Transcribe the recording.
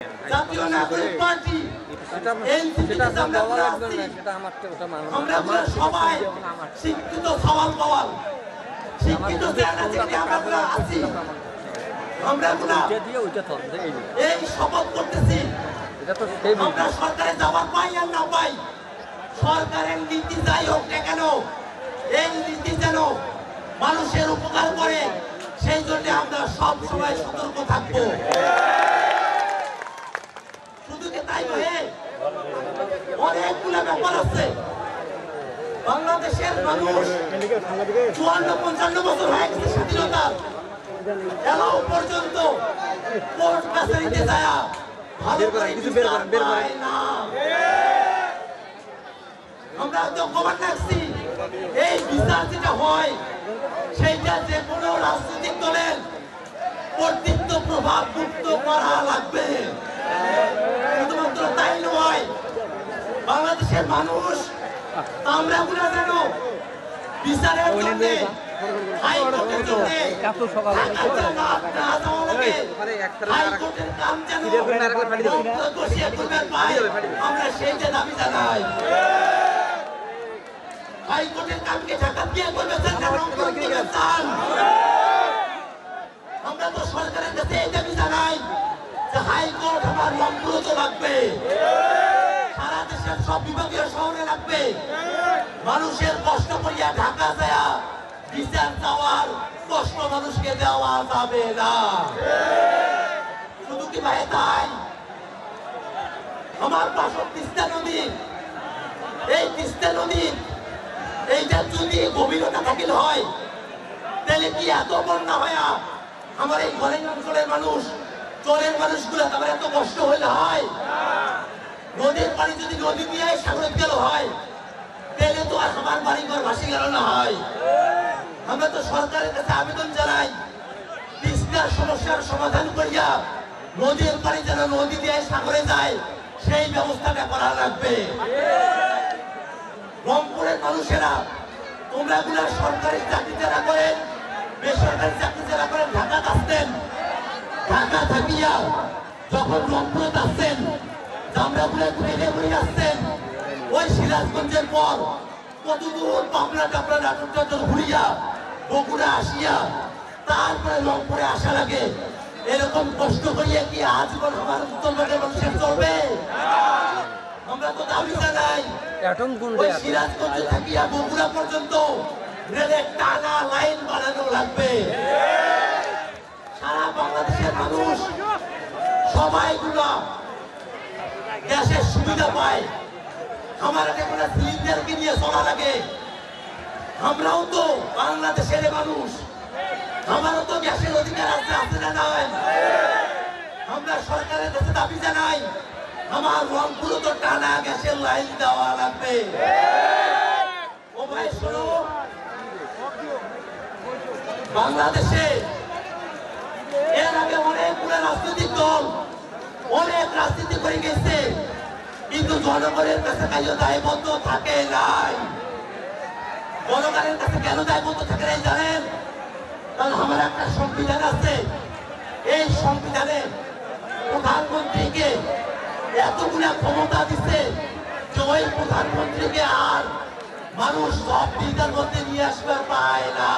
জাতীয় নাগরিক পার্টি আমরা সবাই শিক্ষিত সওয়াল পাওয়াল শিক্ষিত আমরা আছি। আমরা এই শপথ করতেছি আমরা সরকারে যাওয়ার পাই আর না পাই, সরকারের নীতি যাই হোক না কেন, এই নীতি যেন মানুষের উপকার করে, সেই জন্য আমরা সব সময় সতর্ক থাকবো। শুধু কি তাই নয়, অনেকগুলো ব্যাপার আছে। বাংলাদেশের মানুষ 54-55 বছর হয়ে গেছে স্বাধীনতা, এলাও পর্যন্ত কোর্ট কাছারিতে যায় ভালো করে বিচার পায় না। আমরা তো খবর রাখছি এই বিচার যেটা হয় সেইটা যে কোনো রাজনৈতিক দলের কর্তৃত্ব প্রভাব মুক্ত করা লাগবে। শুধুমাত্র তাই নয়, বাংলাদেশের মানুষ আমরা গুলা যেন বিচারের জন্য হাইকোর্টের জন্য আমরা সেইটা দাবি জানাই। হাইকোর্টের কামকে ঢাকা দিয়ে করবেন, আমরা তো সরকারের কাছে এই দাবি জানাই যে হাইকোর্ট আমার রংপুরে তো লাগবে, সারা দেশের সব বিভাগীয় শহরে লাগবে। মানুষের কষ্ট করিয়া ঢাকা যায় বিচার চাওয়ার কষ্ট মানুষকে দেওয়া যাবে না। শুধু কি ভাই তাই, আমার পাশে তিস্তা নদী, এই তিস্তা নদী এইটা যদি গভীরতা থাকিল হয় তাহলে কি এত বন্যা হয় আমার এই ঘরের অঞ্চলের মানুষ, চরের মানুষগুলো তাদের এত কষ্ট হইলে হয়? নদীর পানি যদি নদী দিয়ে সাগরে গেল হয় তাহলে তো আর আমার বাড়ি ঘর ভাসি গেল না হয়। আমরা তো সরকারের কাছে আবেদন জানাই তিস্তার সমস্যার সমাধান করিয়া নদীর পানি যেন নদী দিয়ে সাগরে যায় সেই ব্যবস্থাটা করা লাগবে। রংপুরের মানুষেরা তোমরা গুলা সরকারি চাকরি যারা করেন, বেসরকারি চাকরি যারা করেন, ঢাকা আসতেন, ঢাকা থাকিয়া যখন রংপুরে আসছেন আমরা গুলা ঘুরে ঘুরে আসছেন, ওই সিরাজগঞ্জের পর কত দূর পাবনা টাবলা নাটক টাটক ঘুরিয়া বগুড়া আসিয়া তারপরে রংপুরে আসা লাগে। এরকম কষ্ট করিয়া কি আজীবন আমার উত্তরবঙ্গের মানুষের চলবে? আমরা তো দাবি জানাই সিরাজগঞ্জ থাকিয়া বগুড়া পর্যন্ত রেলের টানা লাইন বানানো লাগবে। সারা বাংলাদেশের মানুষ সবাই গুলা গ্যাসের সুবিধা পায়, আমার একটা সিলিন্ডার কিনিয়ে চলা লাগে। আমরাও তো বাংলাদেশের মানুষ, আমারও তো গ্যাসের অধিকার আছে, আছে না নাই? আমরা সরকারের কাছে দাবি জানাই আমার রংপুরে তো টানা গ্যাসের লাইন দেওয়া লাগবে। ও ভাই শোনো, বাংলাদেশে এর আগে অনেকগুলো রাজনৈতিক দল অনেক রাজনীতি করে গেছে, কিন্তু জনগণের কাছে কাজে দায়বদ্ধ থাকে নাই। জনগণের কাছে কেন দায়বদ্ধ থাকে নাই জানেন? কারণ আমার একটা সংবিধান আছে, এই সংবিধানে প্রধানমন্ত্রীকে এতগুলা ক্ষমতা দিচ্ছে যে ওই প্রধানমন্ত্রীকে আর মানুষ সব দিকটার মধ্যে নিয়ে আসবার পায় না।